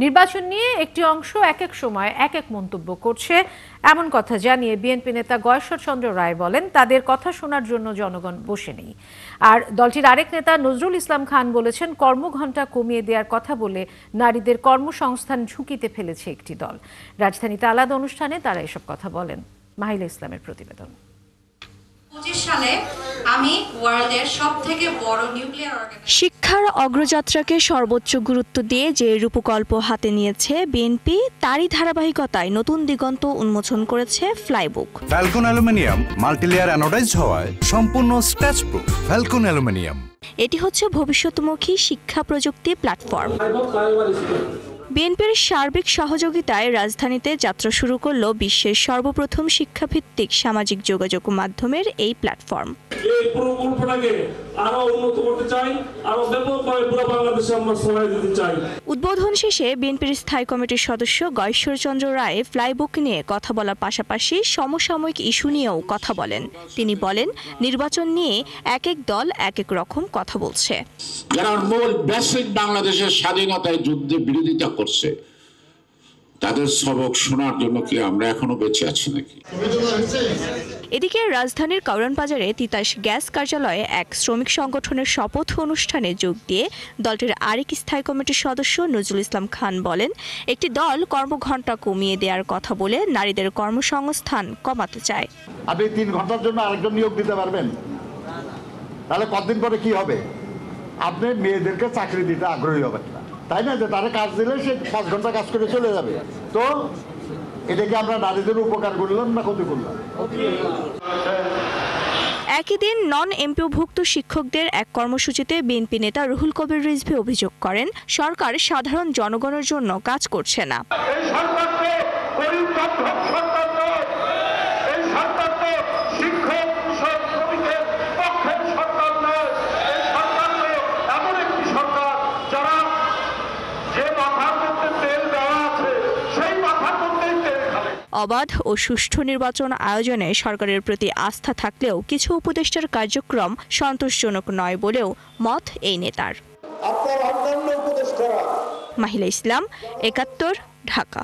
নির্বাচন নিয়ে একটি অংশ এক এক সময় এক এক মন্তব্য করছে, এমন কথা জানিয়ে বিএনপি নেতা গয়েশ্বর চন্দ্র রায় বলেন তাদের কথা শোনার জন্য জনগণ বসে নেই। আর দলটির আরেক নেতা নজরুল ইসলাম খান বলেছেন কর্মঘণ্টা কমিয়ে দেওয়ার কথা বলে নারীদের কর্মসংস্থান ঝুঁকিতে ফেলেছে একটি দল। রাজধানীতে আলাদা অনুষ্ঠানে তারা এসব কথা বলেন। মাহিলা ইসলামের প্রতিবেদন। 2025 সালে আমি ওয়ার্ল্ডের সবথেকে বড় নিউক্লিয়ার শিক্ষার অগ্রযাত্রাকে সর্বোচ্চ গুরুত্ব দিয়ে যে রূপকল্প হাতে নিয়েছে বিএনপি, তারই ধারাবাহিকতায় নতুন দিগন্ত উন্মোচন করেছে ফ্লাইবুক। ফ্যালকন অ্যালুমিনিয়াম মাল্টিলেয়ার অ্যানোডাইজড হওয়ায় সম্পূর্ণ স্ক্র্যাচ প্রুফ। ফ্যালকন অ্যালুমিনিয়াম এটি হচ্ছে ভবিষ্যৎমুখী শিক্ষা প্রযুক্তি প্ল্যাটফর্ম। বিএনপির সার্বিক সহযোগিতায় রাজধানীতে যাত্রা শুরু করল বিশ্বের সর্বপ্রথম শিক্ষাভিত্তিক সামাজিক যোগাযোগ মাধ্যমের এই প্ল্যাটফর্ম। এই পরিকল্পনাকে আরো উন্নত করতে চাই, আরো ব্যাপকভাবে পুরো বাংলাদেশে আমরা সহায় দিতে চাই। উদ্বোধন শেষে বিএনপির স্থায়ী কমিটির সদস্য গয়েশ্বর চন্দ্র রায় ফ্লাইবুক নিয়ে কথা বলার পাশাপাশি সমসাময়িক ইস্যু নিয়েও কথা বলেন। তিনি বলেন, নির্বাচন নিয়ে এক এক দল এক এক রকম কথা বলছে। যারা মূল বেসিক বাংলাদেশের স্বাধীনতায় যুদ্ধে বিরোধিতা করছে, তাদের সবক শোনার জন্য কি আমরা এখনো বেঁচে আছি নাকি? এদিকে রাজধানীর কারওয়ান বাজারে তিতাস গ্যাস কার্যালয়ে এক শ্রমিক সংগঠনের শপথ অনুষ্ঠানে যোগ দিয়ে দলটির আরেক স্থায়ী কমিটির সদস্য নজরুল ইসলাম খান বলেন, একটি দল কর্মঘণ্টা কমিয়ে দেওয়ার কথা বলে নারীদের কর্মসংস্থান কমাতে চায়। আপনি 3 ঘন্টার জন্য আরেকজন নিয়োগ দিতে পারবেন? তাহলে কতদিন পরে কি হবে? আপনি মেয়েদেরকে চাকরি দিতে আগ্রহী হবেন না, তাই না? যে তারা কাজ দিলে সে 5 ঘন্টা কাজ করে চলে যাবে। তো এটাকে আমরা নারীদের উপকার করলাম না ক্ষতি করলাম? একই দিন নন এমপিওভুক্ত শিক্ষকদের এক কর্মসূচিতে বিএনপি নেতা রুহুল কবির রিজভী অভিযোগ করেন, সরকার সাধারণ জনগণের জন্য কাজ করছে না। অবাধ ও সুষ্ঠু নির্বাচন আয়োজনে সরকারের প্রতি আস্থা থাকলেও কিছু উপদেষ্টার কার্যক্রম সন্তোষজনক নয় বলেও মত এই নেতার। আপনার অন্যান্য উপদেষ্টারা। মাহিলা ইসলাম, ৭১, ঢাকা।